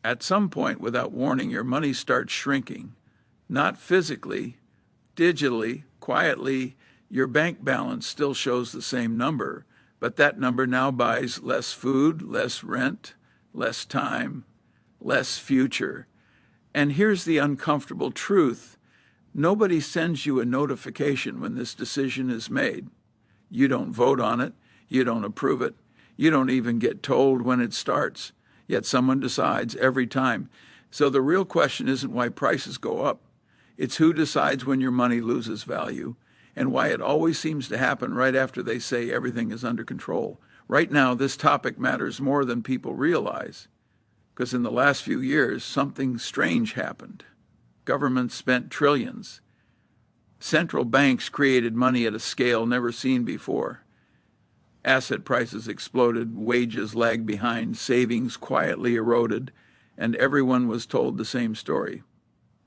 At some point, without warning, your money starts shrinking, not physically, digitally, quietly. Your bank balance still shows the same number, but that number now buys less food, less rent, less time, less future. And here's the uncomfortable truth. Nobody sends you a notification when this decision is made. You don't vote on it. You don't approve it. You don't even get told when it starts. Yet someone decides every time. So the real question isn't why prices go up. It's who decides when your money loses value and why it always seems to happen right after they say everything is under control. Right now, this topic matters more than people realize because in the last few years, something strange happened. Governments spent trillions. Central banks created money at a scale never seen before. Asset prices exploded, wages lagged behind, savings quietly eroded, and everyone was told the same story.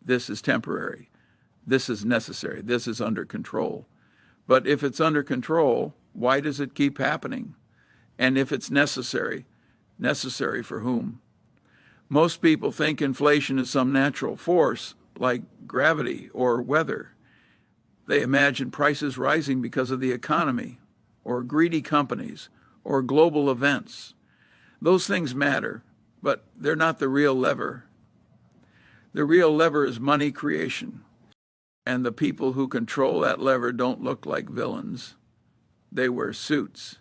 This is temporary. This is necessary. This is under control. But if it's under control, why does it keep happening? And if it's necessary, necessary for whom? Most people think inflation is some natural force like gravity or weather. They imagine prices rising because of the economy or greedy companies or global events. Those things matter, but they're not the real lever. The real lever is money creation, and the people who control that lever don't look like villains. They wear suits.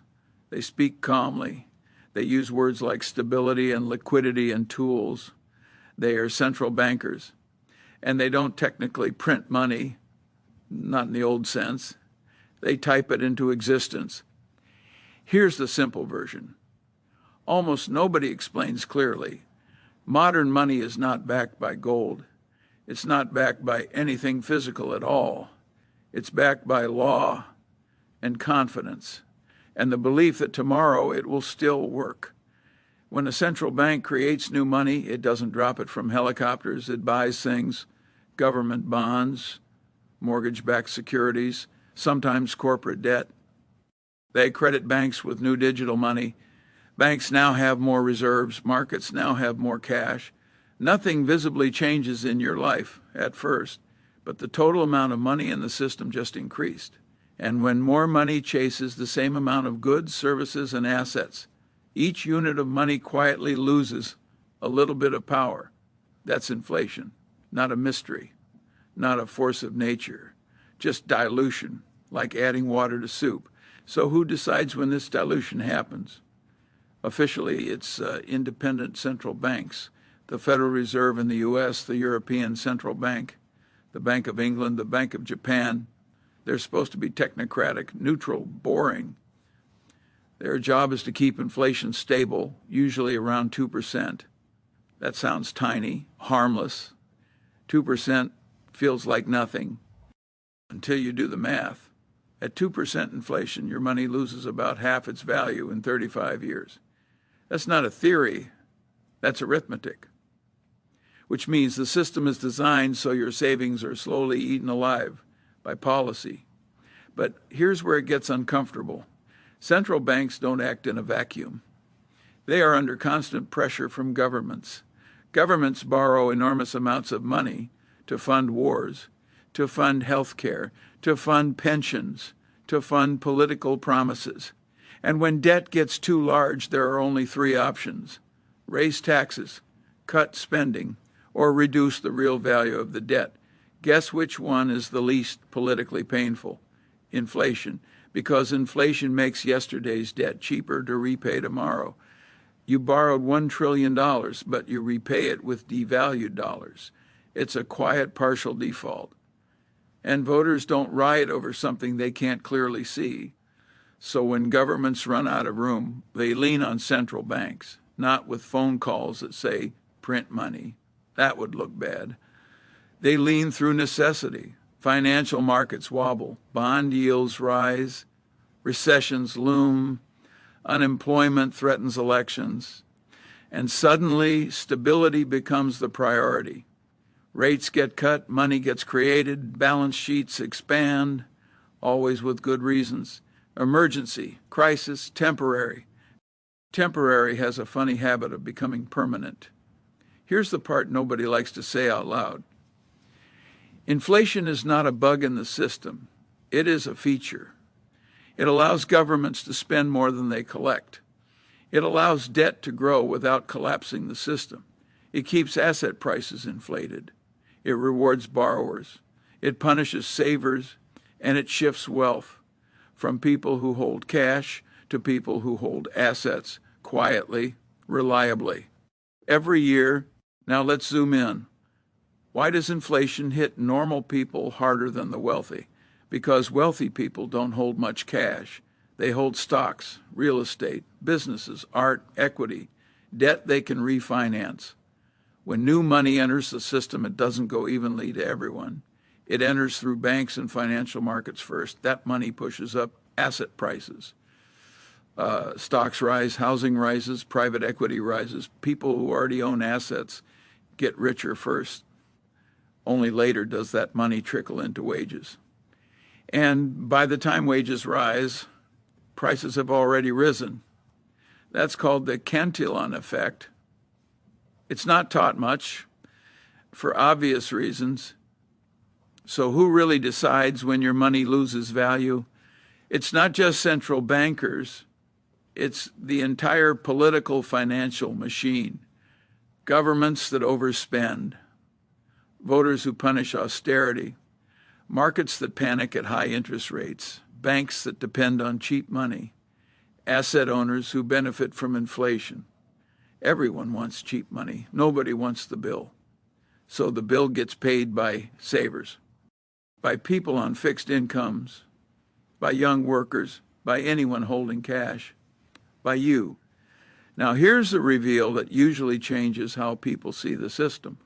They speak calmly. They use words like stability and liquidity and tools. They are central bankers, and they don't technically print money, not in the old sense. They type it into existence. Here's the simple version. Almost nobody explains clearly. Modern money is not backed by gold. It's not backed by anything physical at all. It's backed by law and confidence and the belief that tomorrow it will still work. When a central bank creates new money, it doesn't drop it from helicopters. It buys things, government bonds, mortgage-backed securities, sometimes corporate debt. They credit banks with new digital money. Banks now have more reserves. Markets now have more cash. Nothing visibly changes in your life at first, but the total amount of money in the system just increased. And when more money chases the same amount of goods, services, and assets, each unit of money quietly loses a little bit of power. That's inflation, not a mystery, not a force of nature, just dilution, like adding water to soup. So who decides when this dilution happens? Officially, it's independent central banks, the Federal Reserve in the U.S., the European Central Bank, the Bank of England, the Bank of Japan. They're supposed to be technocratic, neutral, boring. Their job is to keep inflation stable, usually around 2%. That sounds tiny, harmless. 2% feels like nothing until you do the math. At 2% inflation, your money loses about half its value in 35 years. That's not a theory, that's arithmetic, which means the system is designed so your savings are slowly eaten alive by policy. But here's where it gets uncomfortable. Central banks don't act in a vacuum. They are under constant pressure from governments. Governments borrow enormous amounts of money to fund wars, to fund health care, to fund pensions, to fund political promises. And when debt gets too large, there are only three options: raise taxes, cut spending, or reduce the real value of the debt. Guess which one is the least politically painful? Inflation, because inflation makes yesterday's debt cheaper to repay tomorrow. You borrowed $1 trillion, but you repay it with devalued dollars. It's a quiet partial default. And voters don't riot over something they can't clearly see. So when governments run out of room, they lean on central banks, not with phone calls that say, print money. That would look bad. They lean through necessity. Financial markets wobble, bond yields rise, recessions loom, unemployment threatens elections, and suddenly stability becomes the priority. Rates get cut, money gets created, balance sheets expand, always with good reasons. Emergency, crisis, temporary. Temporary has a funny habit of becoming permanent. Here's the part nobody likes to say out loud. Inflation is not a bug in the system. It is a feature. It allows governments to spend more than they collect. It allows debt to grow without collapsing the system. It keeps asset prices inflated. It rewards borrowers. It punishes savers, and it shifts wealth from people who hold cash to people who hold assets quietly, reliably. Every year, now let's zoom in. Why does inflation hit normal people harder than the wealthy? Because wealthy people don't hold much cash. They hold stocks, real estate, businesses, art, equity, debt they can refinance. When new money enters the system, it doesn't go evenly to everyone. It enters through banks and financial markets first. That money pushes up asset prices. Stocks rise, housing rises, private equity rises. People who already own assets get richer first. Only later does that money trickle into wages. And by the time wages rise, prices have already risen. That's called the Cantillon effect. It's not taught much for obvious reasons. So who really decides when your money loses value? It's not just central bankers. It's the entire political financial machine. Governments that overspend, voters who punish austerity, markets that panic at high interest rates, banks that depend on cheap money, asset owners who benefit from inflation. Everyone wants cheap money. Nobody wants the bill. So the bill gets paid by savers, by people on fixed incomes, by young workers, by anyone holding cash, by you. Now here's the reveal that usually changes how people see the system.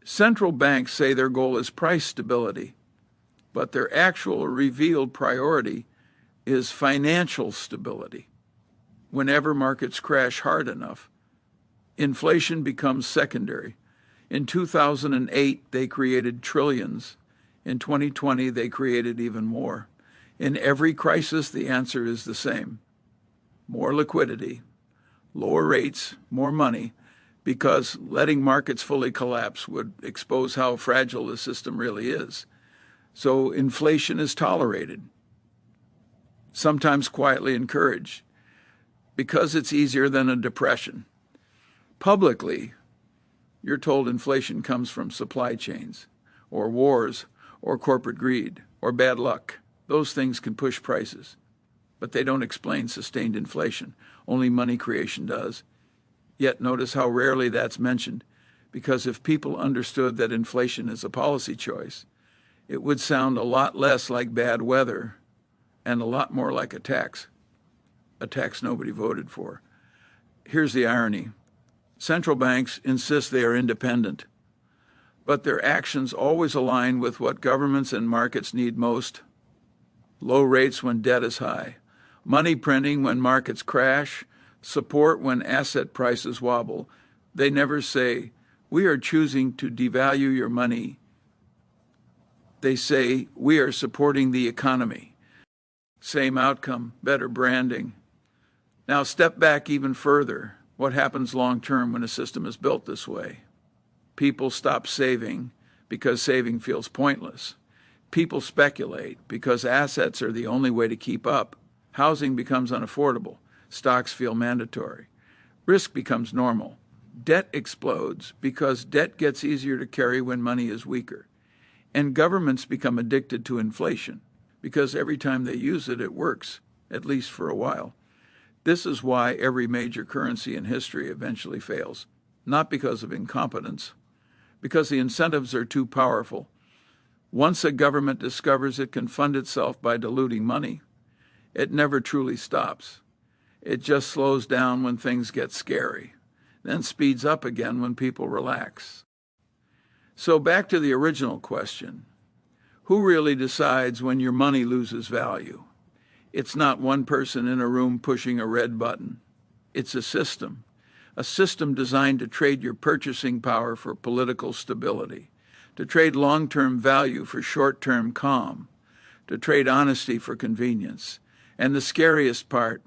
Central banks say their goal is price stability, but their actual revealed priority is financial stability. Whenever markets crash hard enough, inflation becomes secondary. In 2008, they created trillions. In 2020, they created even more. In every crisis, the answer is the same. More liquidity, lower rates, more money, because letting markets fully collapse would expose how fragile the system really is. So inflation is tolerated, sometimes quietly encouraged, because it's easier than a depression. Publicly, you're told inflation comes from supply chains, or wars, or corporate greed, or bad luck. Those things can push prices, but they don't explain sustained inflation. Only money creation does. Yet notice how rarely that's mentioned, because if people understood that inflation is a policy choice, it would sound a lot less like bad weather and a lot more like a tax nobody voted for. Here's the irony. Central banks insist they are independent, but their actions always align with what governments and markets need most. Low rates when debt is high, money printing when markets crash, support when asset prices wobble. They never say, we are choosing to devalue your money. They say, we are supporting the economy. Same outcome, better branding. Now step back even further. What happens long term when a system is built this way? People stop saving because saving feels pointless. People speculate because assets are the only way to keep up. Housing becomes unaffordable. Stocks feel mandatory. Risk becomes normal. Debt explodes because debt gets easier to carry when money is weaker. And governments become addicted to inflation because every time they use it, it works, at least for a while. This is why every major currency in history eventually fails, not because of incompetence, because the incentives are too powerful. Once a government discovers it can fund itself by diluting money, it never truly stops. It just slows down when things get scary, then speeds up again when people relax. So back to the original question. Who really decides when your money loses value? It's not one person in a room pushing a red button. It's a system designed to trade your purchasing power for political stability, to trade long-term value for short-term calm, to trade honesty for convenience. And the scariest part,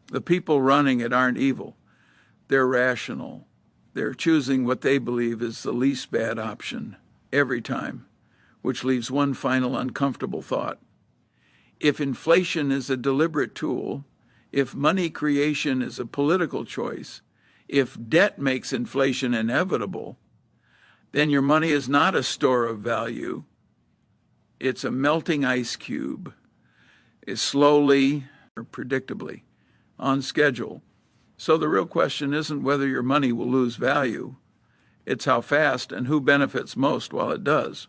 the people running it aren't evil. They're rational. They're choosing what they believe is the least bad option every time, which leaves one final uncomfortable thought. If inflation is a deliberate tool, if money creation is a political choice, if debt makes inflation inevitable, then your money is not a store of value. It's a melting ice cube. It's slowly or predictably on schedule. So the real question isn't whether your money will lose value. It's how fast and who benefits most while it does.